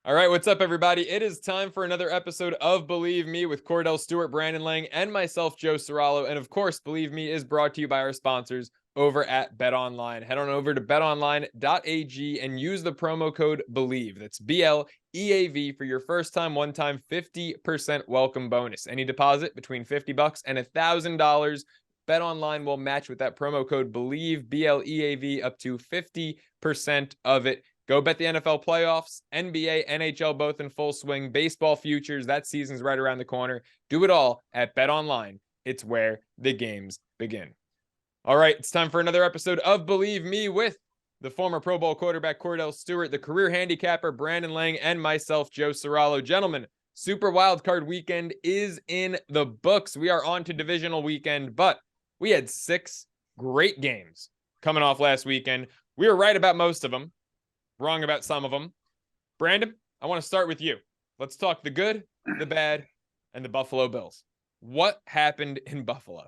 All right, what's up, everybody? It is time for another episode of Believe Me with Kordell Stewart, Brandon Lang, and myself, Joe Ceraulo. And of course, Believe Me is brought to you by our sponsors over at BetOnline. Head on over to betonline.ag and use the promo code BELIEVE. That's BLEAV for your first time, one-time 50% welcome bonus. Any deposit between $50 and $1,000, BetOnline will match with that promo code BELIEVE, BLEAV, up to 50% of it. Go bet the NFL playoffs, NBA, NHL, both in full swing, baseball futures. That season's right around the corner. Do it all at BetOnline. It's where the games begin. All right, it's time for another episode of Believe Me with the former Pro Bowl quarterback Kordell Stewart, the career handicapper Brandon Lang, and myself, Joe Ceraulo. Gentlemen, Super Wildcard Weekend is in the books. We are on to divisional weekend, but we had 6 great games coming off last weekend. We were right about most of them. Wrong about some of them. Brandon, I want to start with you. Let's talk the good, the bad, and the Buffalo Bills. What happened in Buffalo?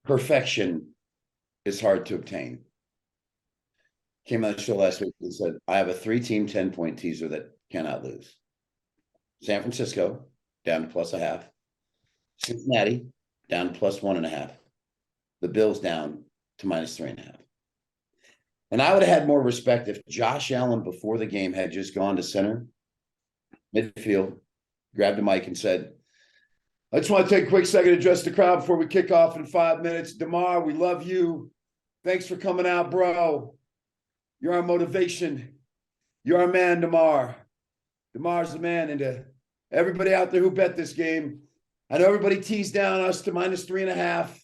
Perfection is hard to obtain. Came on the show last week and said, I have a 3-team 10-point teaser that cannot lose. San Francisco, down to +0.5. Cincinnati, down to +1.5. The Bills down to -3.5. And I would have had more respect if Josh Allen before the game had just gone to center, midfield, grabbed a mic and said, I just want to take a quick second to address the crowd before we kick off in 5 minutes. DeMar, we love you. Thanks for coming out, bro. You're our motivation. You're our man, DeMar. DeMar's the man. And to everybody out there who bet this game, I know everybody teased down us to -3.5.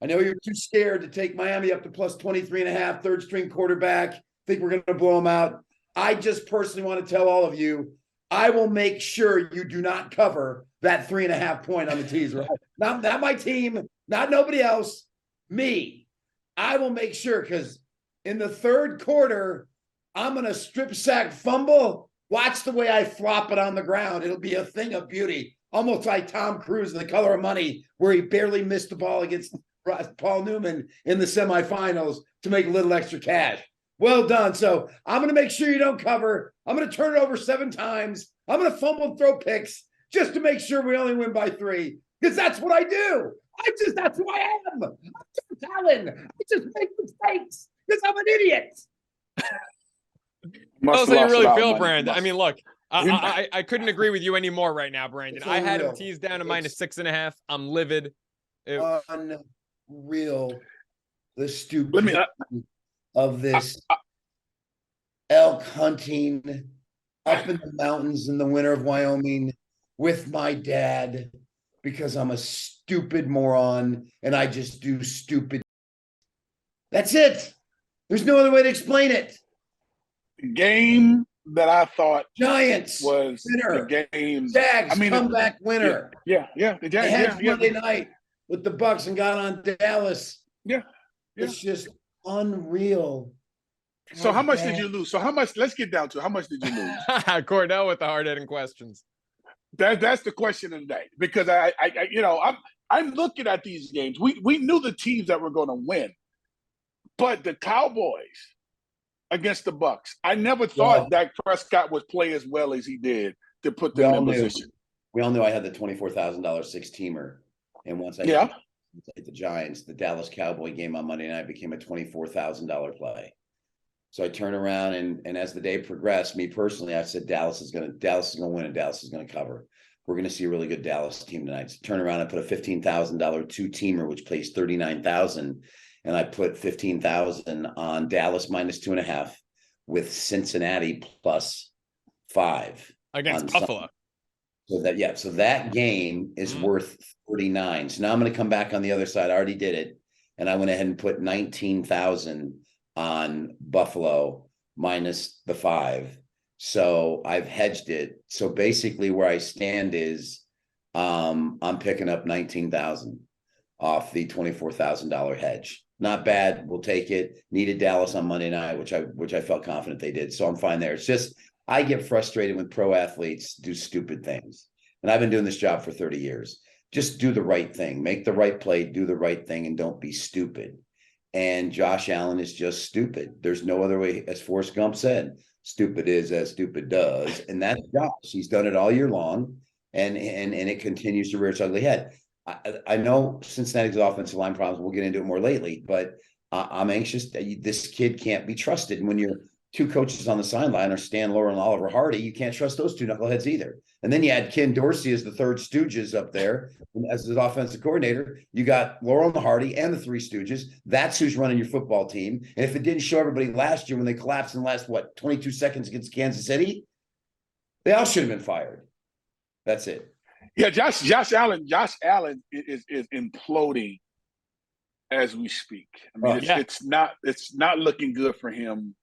I know you're too scared to take Miami up to +23.5, third string quarterback. Think we're going to blow them out. I just personally want to tell all of you, I will make sure you do not cover that 3.5 point on the teaser. Not my team, not nobody else, me. I will make sure, because in the third quarter, I'm going to strip sack fumble. Watch the way I flop it on the ground. It'll be a thing of beauty. Almost like Tom Cruise in The Color of Money, where he barely missed the ball against Paul Newman in the semifinals to make a little extra cash. Well done. So I'm going to make sure you don't cover. I'm going to turn it over 7 times. I'm going to fumble and throw picks just to make sure we only win by 3, because that's what I do. That's who I am. I'm Josh Allen. I just make mistakes because I'm an idiot. How you really feel, Brandon? I mean, look, I couldn't agree with you anymore right now, Brandon. I had him teased down to -6.5. I'm livid. Unreal. The stupidity of this elk hunting up in the mountains in the winter of Wyoming with my dad, because I'm a stupid moron and I just do stupid. That's it. There's no other way to explain it. The game that I thought Giants was winner. The game. Jags comeback winner. Yeah. The Jags. They had Monday night with the Bucks and got on Dallas. Yeah. It's just unreal. So how much did you lose? So how much? Let's get down to how much did you lose? Kordell with the hard-hitting questions. That's the question of the day, because I'm looking at these games. We knew the teams that were going to win, but the Cowboys against the Bucks, I never thought Dak Prescott would play as well as he did to put them in position. We all knew I had the $24,000 6-teamer, and once I hit the Giants, the Dallas Cowboy game on Monday night became a $24,000 play. So I turned around and as the day progressed, me personally, I said Dallas is going to win and Dallas is going to cover. We're going to see a really good Dallas team tonight. So turn around and put a $15,000 2-teamer, which pays $39,000, and I put $15,000 on Dallas -2.5 with Cincinnati +5 against Buffalo. So that game is worth 39. So now I'm going to come back on the other side. I already did it, and I went ahead and put 19,000 on Buffalo -5. So I've hedged it. So basically where I stand is I'm picking up 19,000 off the $24,000 hedge. Not bad. We'll take it. Needed Dallas on Monday night, which I felt confident they did. So I'm fine there. It's just I get frustrated when pro athletes do stupid things. And I've been doing this job for 30 years. Just do the right thing. Make the right play, do the right thing, and don't be stupid. And Josh Allen is just stupid. There's no other way, as Forrest Gump said, stupid is as stupid does. And that's Josh. He's done it all year long, and it continues to rear its ugly head. I know Cincinnati's offensive line problems. We'll get into it more lately, but I'm anxious that this kid can't be trusted. And when your two coaches on the sideline are Stan Laurel and Oliver Hardy, you can't trust those two knuckleheads either. And then you had Ken Dorsey as the third Stooges up there as his offensive coordinator. You got Laurel and Hardy and the three Stooges. That's who's running your football team. And if it didn't show everybody last year when they collapsed in the last, 22 seconds against Kansas City, they all should have been fired. That's it. Yeah, Josh Allen is imploding as we speak. I mean, it's not looking good for him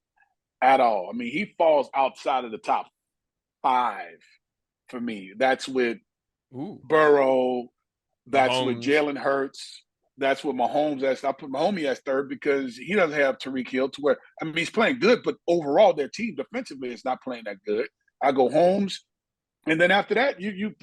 at all. I mean, he falls outside of the top 5 for me. That's with Burrow. That's Mahomes. with Jalen Hurts. That's with Mahomes. I put Mahomes as third because he doesn't have Tyreek Hill to where, I mean, he's playing good, but overall their team defensively is not playing that good. I go Holmes. And then after that,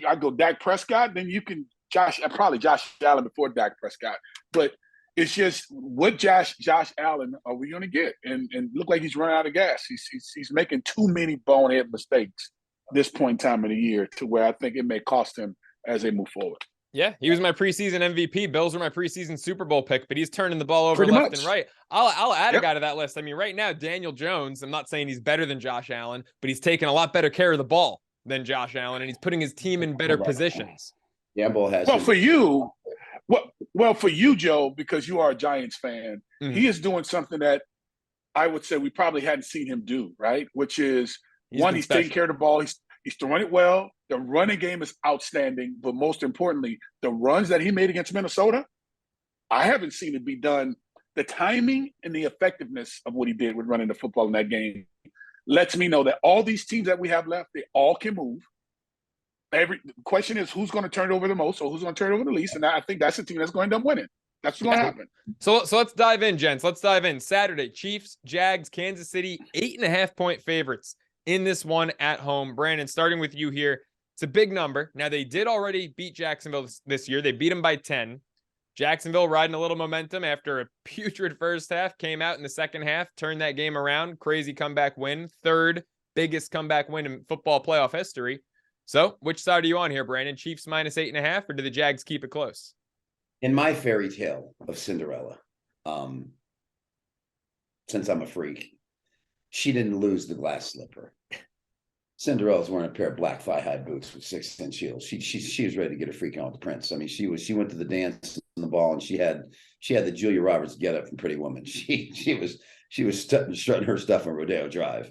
I go Dak Prescott. Then you can probably Josh Allen before Dak Prescott. But it's just what Josh Allen are we going to get? And look like he's running out of gas. He's making too many bonehead mistakes this point in time of the year to where I think it may cost him as they move forward. Yeah, he was my preseason MVP. Bills were my preseason Super Bowl pick, but he's turning the ball over left and right. I'll add a guy to that list. I mean, right now, Daniel Jones, I'm not saying he's better than Josh Allen, but he's taking a lot better care of the ball than Josh Allen, and he's putting his team in better positions. Gamble has for you, Joe, because you are a Giants fan, he is doing something that I would say we probably hadn't seen him do, right? Which is he's taking care of the ball. He's throwing it well. The running game is outstanding, but most importantly, the runs that he made against Minnesota, I haven't seen it be done. The timing and the effectiveness of what he did with running the football in that game lets me know that all these teams that we have left, they all can move. The question is who's going to turn it over the most or who's going to turn it over the least, and I think that's the team that's going to end up winning. That's what's going to happen. So let's dive in, gents. Let's dive in. Saturday, Chiefs, Jags, Kansas City, 8.5-point favorites in this one at home. Brandon, starting with you here. It's a big number. Now, they did already beat Jacksonville this year. They beat them by 10. Jacksonville riding a little momentum after a putrid first half, came out in the second half, turned that game around. Crazy comeback win. Third biggest comeback win in football playoff history. So which side are you on here, Brandon? Chiefs minus 8.5, or do the Jags keep it close? In my fairy tale of Cinderella, since I'm a freak, she didn't lose the glass slipper. Cinderella's wearing a pair of black thigh-high boots with 6-inch heels. She was ready to get a freak on with the prince. I mean, she went to the dance and the ball, and she had the Julia Roberts getup from Pretty Woman. She was strutting her stuff on Rodeo Drive.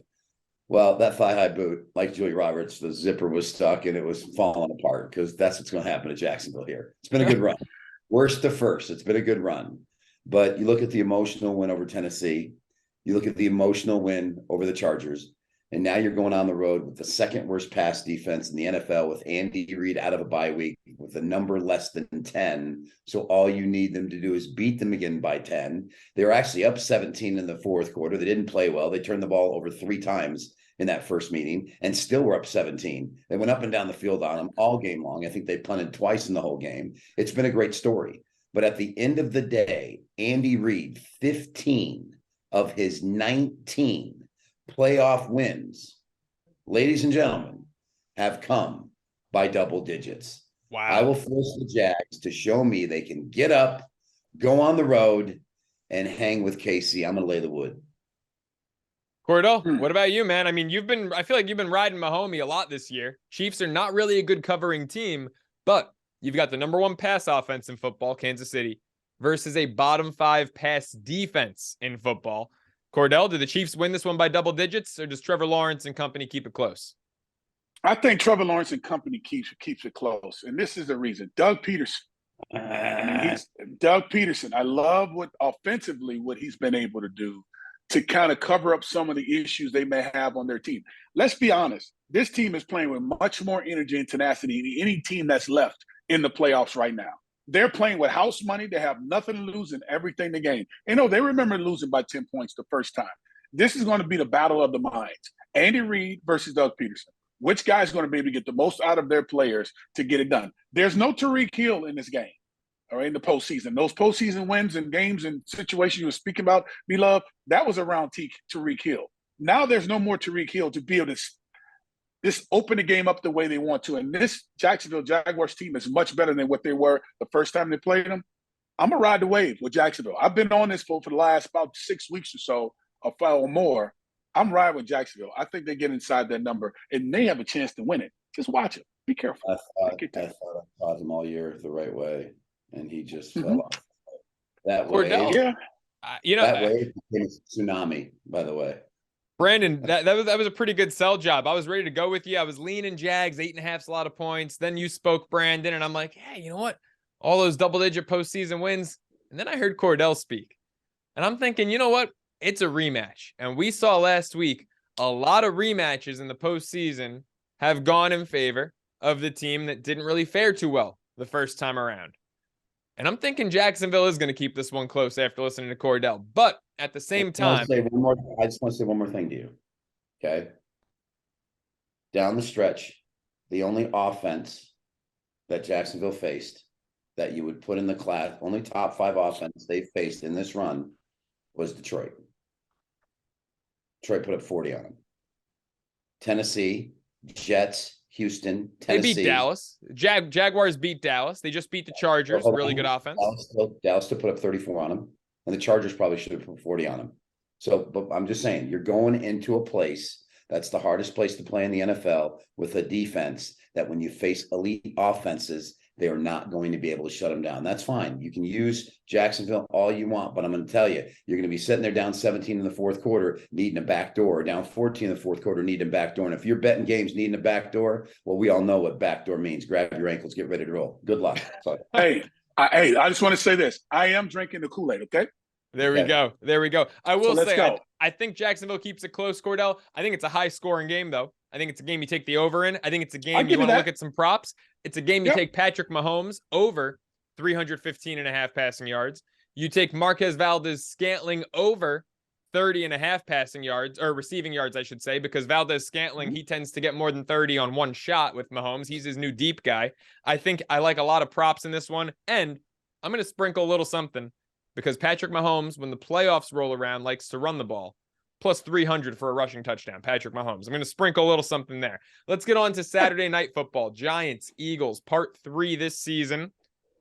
Well, that thigh-high boot, like Julia Roberts, the zipper was stuck and it was falling apart because that's what's going to happen to Jacksonville here. It's been a good run. Worst to first. It's been a good run. But you look at the emotional win over Tennessee. You look at the emotional win over the Chargers. And now you're going on the road with the second worst pass defense in the NFL with Andy Reid out of a bye week with a number less than 10. So all you need them to do is beat them again by 10. They were actually up 17 in the fourth quarter. They didn't play well. They turned the ball over 3 times in that first meeting and still were up 17. They went up and down the field on them all game long. I think they punted twice in the whole game. It's been a great story. But at the end of the day, Andy Reid, 15 of his 19 playoff wins, ladies and gentlemen, have come by double digits. Wow. I will force the Jags to show me they can get up, go on the road, and hang with KC. I'm going to lay the wood. Kordell, what about you, man? I mean, I feel like you've been riding Mahomes a lot this year. Chiefs are not really a good covering team, but you've got the number 1 pass offense in football, Kansas City, versus a bottom 5 pass defense in football. Kordell, do the Chiefs win this one by double digits, or does Trevor Lawrence and company keep it close? I think Trevor Lawrence and company keeps it close, and this is the reason. Doug Peterson. Doug Peterson. I love what he's been able to do to kind of cover up some of the issues they may have on their team. Let's be honest. This team is playing with much more energy and tenacity than any team that's left in the playoffs right now. They're playing with house money. They have nothing to lose and everything to gain. They remember losing by 10 points the first time. This is going to be the battle of the minds. Andy Reid versus Doug Peterson. Which guy is going to be able to get the most out of their players to get it done? There's no Tyreek Hill in this game, all right, in the postseason. Those postseason wins and games and situations you were speaking about, beloved, that was around Tyreek Hill. Now there's no more Tyreek Hill to be able to just open the game up the way they want to. And this Jacksonville Jaguars team is much better than what they were the first time they played them. I'm going to ride the wave with Jacksonville. I've been on this for the last about 6 weeks or so, or more. I'm riding with Jacksonville. I think they get inside that number, and they have a chance to win it. Just watch it. Be careful. I taught him all year the right way, and he just fell off. That Kordell, wave, that wave became a tsunami, by the way. Brandon, that was a pretty good sell job. I was ready to go with you. I was leaning Jags, 8.5's a lot of points. Then you spoke Brandon, and I'm like, hey, you know what? All those double-digit postseason wins. And then I heard Kordell speak. And I'm thinking, you know what? It's a rematch. And we saw last week a lot of rematches in the postseason have gone in favor of the team that didn't really fare too well the first time around. And I'm thinking Jacksonville is going to keep this one close after listening to Kordell. But at the same time, I just want to say one more thing to you. Okay. Down the stretch, the only offense that Jacksonville faced that you would put in the class, only top 5 offense they faced in this run was Detroit. Detroit put up 40 on them. Tennessee, Jets, Houston, Tennessee. They beat Dallas. Jaguars beat Dallas. They just beat the Chargers. Really good offense. Dallas still put up 34 on them. And the Chargers probably should have put 40 on them. So, but I'm just saying, you're going into a place that's the hardest place to play in the NFL with a defense that when you face elite offenses, they are not going to be able to shut them down. That's fine. You can use Jacksonville all you want, but I'm going to tell you, you're going to be sitting there down 17 in the fourth quarter, needing a back door, down 14 in the fourth quarter, needing a back door. And if you're betting games needing a back door, well, we all know what back door means. Grab your ankles, get ready to roll. Good luck. Hey, I just want to say this. I am drinking the Kool-Aid, okay? There we go. There we go. I will say, I think Jacksonville keeps it close, Kordell. I think it's a high-scoring game, though. I think it's a game you take the over in. I think it's a game you want to look at some props. It's a game you take Patrick Mahomes over 315.5 passing yards. You take Marquez Valdez-Scantling over 30.5 passing yards, or receiving yards, I should say, because Valdez-Scantling, he tends to get more than 30 on one shot with Mahomes. He's his new deep guy. I think I like a lot of props in this one, and I'm going to sprinkle a little something because Patrick Mahomes, when the playoffs roll around, likes to run the ball. Plus 300 for a rushing touchdown, Patrick Mahomes. I'm going to sprinkle a little something there. Let's get on to Saturday Night Football. Giants, Eagles, part 3 this season.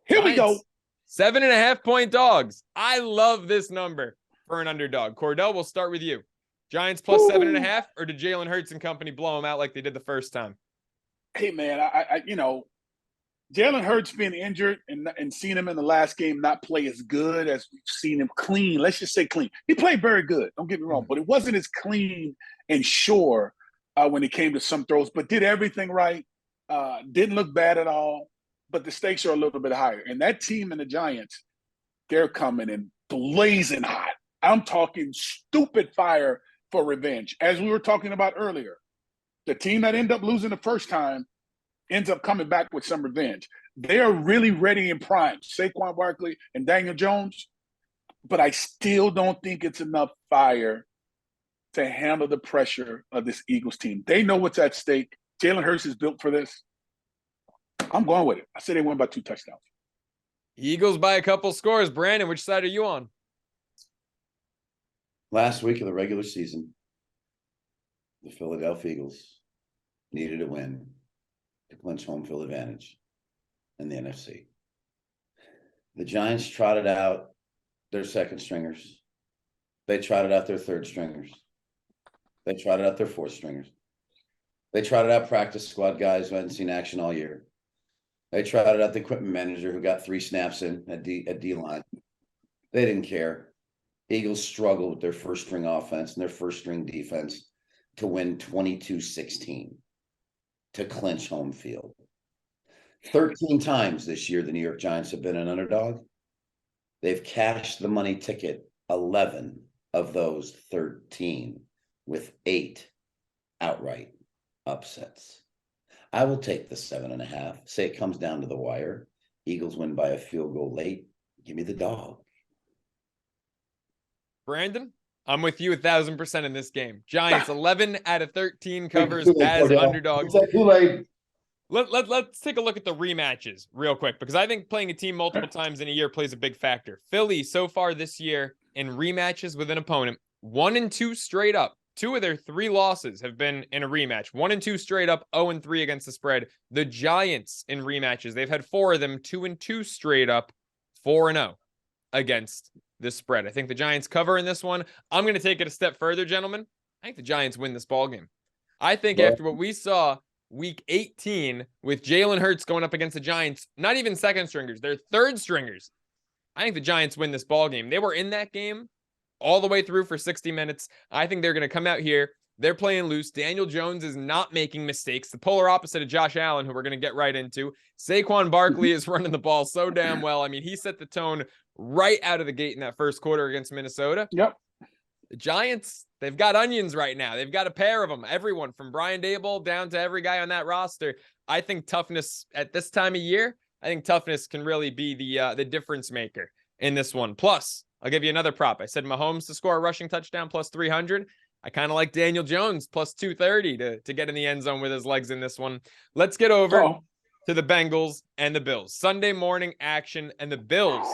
Here we go. 7.5-point dogs. I love this number for an underdog. Kordell, we'll start with you. Giants plus 7.5, or did Jalen Hurts and company blow them out like they did the first time? Hey, man, I Jalen Hurts being injured and seeing him in the last game not play as good as we've seen him clean. Let's just say clean. He played very good. Don't get me wrong, but it wasn't as clean and sure when it came to some throws, but did everything right. Didn't look bad at all, but the stakes are a little bit higher. And that team and the Giants, they're coming in blazing hot. I'm talking stupid fire for revenge. As we were talking about earlier, the team that ended up losing the first time ends up coming back with some revenge. They are really ready and primed, Saquon Barkley and Daniel Jones, but I still don't think it's enough fire to handle the pressure of this Eagles team. They know what's at stake. Jalen Hurts is built for this. I'm going with it. I say they win by 2 touchdowns. Eagles by a couple scores. Brandon, which side are you on? Last week of the regular season, the Philadelphia Eagles needed a win to clinch home field advantage in the NFC. The Giants trotted out their second stringers. They trotted out their third stringers. They trotted out their fourth stringers. They trotted out practice squad guys who hadn't seen action all year. They trotted out the equipment manager who got 3 snaps in at D-line. They didn't care. Eagles struggled with their first string offense and their first string defense to win 22-16. To clinch home field. 13 times this year, the New York Giants have been an underdog. They've cashed the money ticket 11 of those 13 with 8 outright upsets. I will take the 7.5. Say it comes down to the wire. Eagles win by a field goal late. Give me the dog. Brandon? I'm with you 1,000% in this game. Giants 11 out of 13 covers as underdogs. Let's take a look at the rematches real quick, because I think playing a team multiple times in a year plays a big factor. Philly so far this year in rematches with an opponent, 1-2 straight up, 2 of their 3 losses have been in a rematch. 1-2 straight up, 0-3 against the spread. The Giants in rematches, they've had 4 of them, 2-2 straight up, 4-0 against the spread. I think the Giants cover in this one. I'm going to take it a step further, gentlemen. I think the Giants win this ball game. I think after what we saw week 18 with Jalen Hurts going up against the Giants, not even second stringers, they're third stringers. I think the Giants win this ball game. They were in that game all the way through for 60 minutes. I think they're going to come out here. They're playing loose. Daniel Jones is not making mistakes. The polar opposite of Josh Allen, who we're going to get right into. Saquon Barkley is running the ball so damn well. I mean, he set the tone right out of the gate in that first quarter against Minnesota. Yep. The Giants, they've got onions right now. They've got a pair of them. Everyone from Brian Daboll down to every guy on that roster. I think toughness at this time of year, I think toughness can really be the difference maker in this one. Plus, I'll give you another prop. I said Mahomes to score a rushing touchdown plus 300. I kind of like Daniel Jones plus 230 to get in the end zone with his legs in this one. Let's get over to the Bengals and the Bills. Sunday morning action, and the Bills,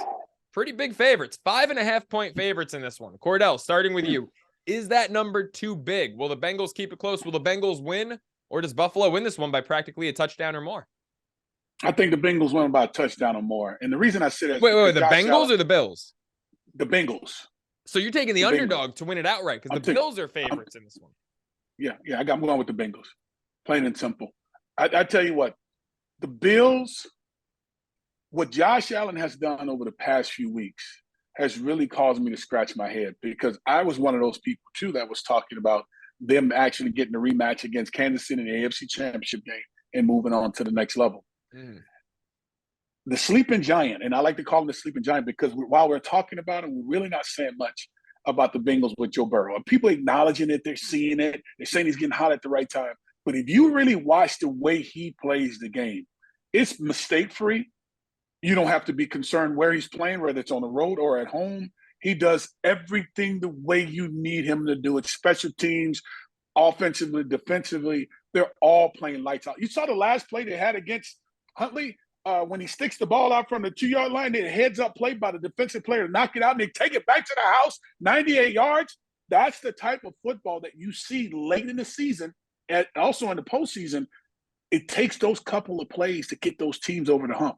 pretty big favorites. 5.5-point favorites in this one. Kordell, starting with you. Is that number too big? Will the Bengals keep it close? Will the Bengals win? Or does Buffalo win this one by practically a touchdown or more? I think the Bengals win by a touchdown or more. And the reason I said that is wait, the Bengals or the Bills? The Bengals. So you're taking the underdog to win it outright because the Bills are favorites in this one. Yeah, I'm going with the Bengals. Plain and simple. I tell you what, the Bills, what Josh Allen has done over the past few weeks has really caused me to scratch my head, because I was one of those people too that was talking about them actually getting a rematch against Kansas City in the AFC Championship game and moving on to the next level. The sleeping giant, and I like to call him the sleeping giant because while we're talking about him, we're really not saying much about the Bengals with Joe Burrow. And people acknowledging it, they're seeing it, they're saying he's getting hot at the right time. But if you really watch the way he plays the game, it's mistake-free. You don't have to be concerned where he's playing, whether it's on the road or at home. He does everything the way you need him to do it. Special teams, offensively, defensively, they're all playing lights out. You saw the last play they had against Huntley. When he sticks the ball out from the 2-yard line, they heads up play by the defensive player to knock it out, and they take it back to the house, 98 yards. That's the type of football that you see late in the season and also in the postseason. It takes those couple of plays to get those teams over the hump.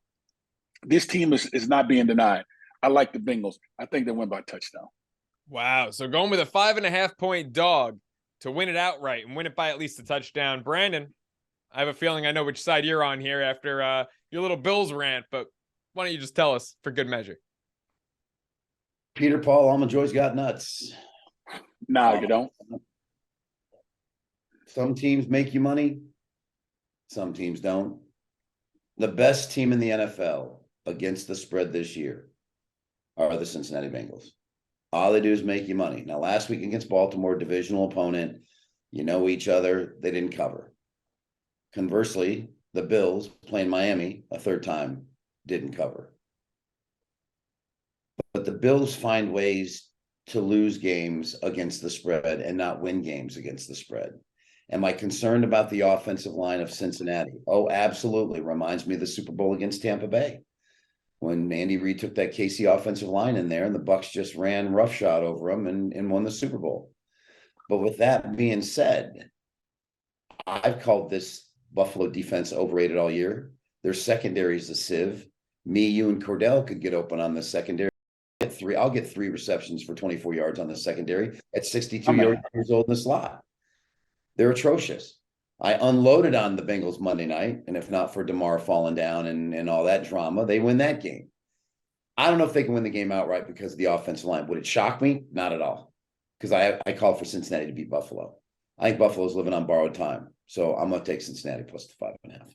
This team is not being denied. I like the Bengals. I think they win by a touchdown. Wow. So going with a 5.5-point dog to win it outright and win it by at least a touchdown. Brandon, I have a feeling I know which side you're on here after your little Bills rant, but why don't you just tell us for good measure? Peter Paul, Almond Joy's got nuts. No, you don't. Some teams make you money. Some teams don't. The best team in the NFL against the spread this year are the Cincinnati Bengals. All they do is make you money. Now, last week against Baltimore, divisional opponent, you know each other, they didn't cover. Conversely, the Bills playing Miami a third time didn't cover. But the Bills find ways to lose games against the spread and not win games against the spread. Am I concerned about the offensive line of Cincinnati? Oh, absolutely. Reminds me of the Super Bowl against Tampa Bay when Andy Reid took that KC offensive line in there and the Bucs just ran roughshod over them and won the Super Bowl. But with that being said, I've called this Buffalo defense overrated all year. Their secondary is a sieve. Me, you, and Kordell could get open on the secondary. I'll get 3 receptions for 24 yards on the secondary at 62 years old in the slot. They're atrocious. I unloaded on the Bengals Monday night, and if not for DeMar falling down and all that drama, they win that game. I don't know if they can win the game outright because of the offensive line. Would it shock me? Not at all, because I called for Cincinnati to beat Buffalo. I think Buffalo's living on borrowed time, so I'm going to take Cincinnati plus the 5.5.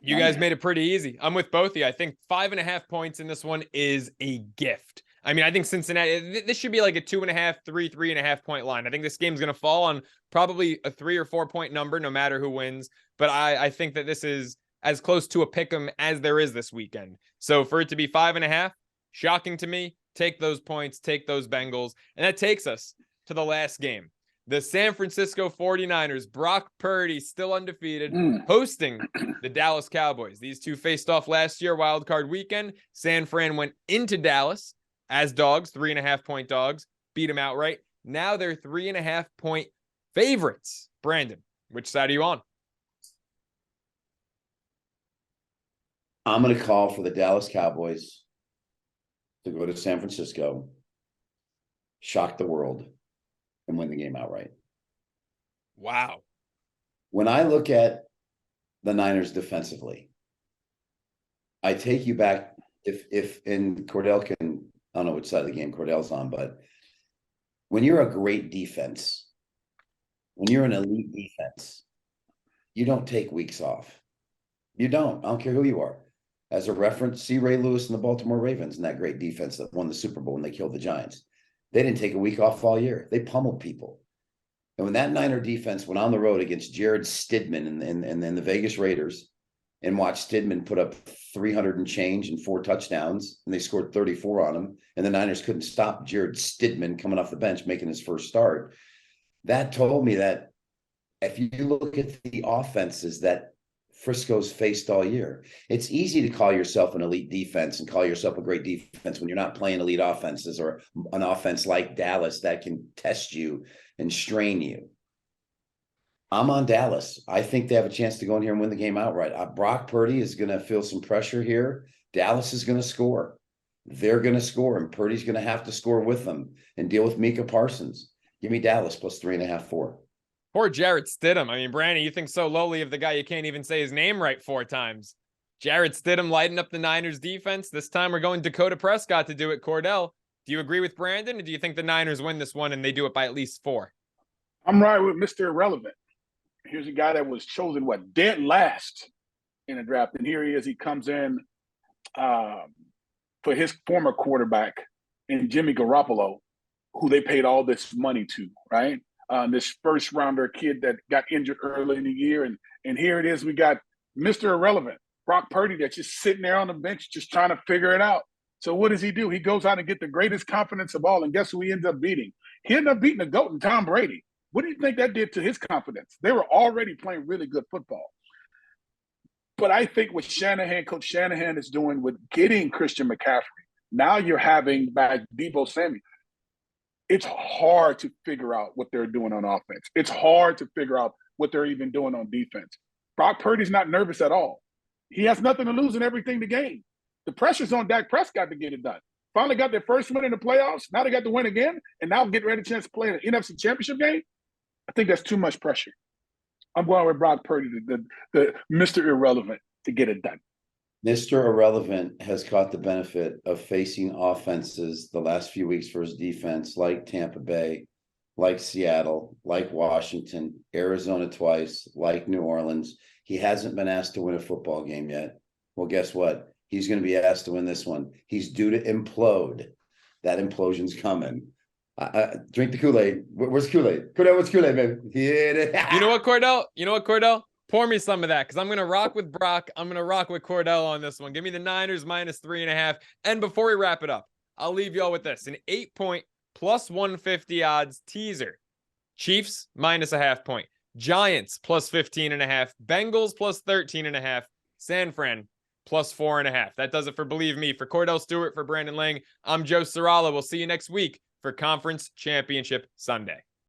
You guys made it pretty easy. I'm with both of you. I think 5.5 points in this one is a gift. I mean, I think Cincinnati, this should be like a 2.5, 3.5 point line. I think this game's going to fall on probably a 3 or 4 point number, no matter who wins. But I think that this is as close to a pick 'em as there is this weekend. So for it to be 5.5, shocking to me. Take those points, take those Bengals. And that takes us to the last game. The San Francisco 49ers, Brock Purdy, still undefeated, hosting the Dallas Cowboys. These two faced off last year, wild card weekend. San Fran went into Dallas as dogs, 3.5 point dogs, beat them outright. Now they're 3.5-point favorites. Brandon, which side are you on? I'm going to call for the Dallas Cowboys to go to San Francisco, shock the world, and win the game outright. Wow. When I look at the Niners defensively, I take you back if and Kordell can, I don't know which side of the game Cordell's on, but when you're a great defense, when you're an elite defense, you don't take weeks off. You don't. I don't care who you are. As a reference, see Ray Lewis and the Baltimore Ravens and that great defense that won the Super Bowl when they killed the Giants. They didn't take a week off all year. They pummeled people. And when that Niner defense went on the road against Jared Stidman and the Vegas Raiders and watched Stidman put up 300 and change and 4 touchdowns, and they scored 34 on him, and the Niners couldn't stop Jared Stidman coming off the bench, making his first start, that told me that if you look at the offenses that Frisco's faced all year, it's easy to call yourself an elite defense and call yourself a great defense when you're not playing elite offenses or an offense like Dallas that can test you and strain you. I'm on Dallas. I think they have a chance to go in here and win the game outright. Brock Purdy is going to feel some pressure here. Dallas is going to score. They're going to score, and Purdy's going to have to score with them and deal with Micah Parsons. Give me Dallas plus 3.5, 4. Poor Jarrett Stidham. I mean, Brandon, you think so lowly of the guy you can't even say his name right 4 times. Jarrett Stidham lighting up the Niners defense. This time we're going Dakota Prescott to do it. Cordell, do you agree with Brandon, or do you think the Niners win this one and they do it by at least 4? I'm right with Mr. Irrelevant. Here's a guy that was chosen, dead last in the draft. And here he is. He comes in for his former quarterback in Jimmy Garoppolo, who they paid all this money to, right? This first-rounder kid that got injured early in the year. And here it is. We got Mr. Irrelevant, Brock Purdy, that's just sitting there on the bench just trying to figure it out. So what does he do? He goes out and get the greatest confidence of all. And guess who he ends up beating? He ended up beating the GOAT and Tom Brady. What do you think that did to his confidence? They were already playing really good football. But I think what Coach Shanahan is doing with getting Christian McCaffrey, now you're having back Deebo Samuel. It's hard to figure out what they're doing on offense. It's hard to figure out what they're even doing on defense. Brock Purdy's not nervous at all. He has nothing to lose and everything to gain. The pressure's on Dak Prescott to get it done. Finally got their first win in the playoffs. Now they got to win again, and now get ready to chance to play in an NFC Championship game. I think that's too much pressure. I'm going with Brock Purdy, the Mr. Irrelevant, to get it done. Mr. Irrelevant has caught the benefit of facing offenses the last few weeks for his defense, like Tampa Bay, like Seattle, like Washington, Arizona twice, like New Orleans. He hasn't been asked to win a football game yet. Well, guess what? He's going to be asked to win this one. He's due to implode. That implosion's coming. Drink the Kool-Aid. Where's Kool-Aid? Cordell, what's Kool-Aid, baby? Yeah. You know what, Cordell? Pour me some of that, because I'm going to rock with Brock. I'm going to rock with Cordell on this one. Give me the Niners minus 3.5. And before we wrap it up, I'll leave y'all with this. An 8-point plus 150 odds teaser. Chiefs minus a half point. Giants plus 15.5. Bengals plus 13.5. San Fran plus 4.5. That does it for Believe Me. For Kordell Stewart, for Brandon Lang, I'm Joe Ceraulo. We'll see you next week for Conference Championship Sunday.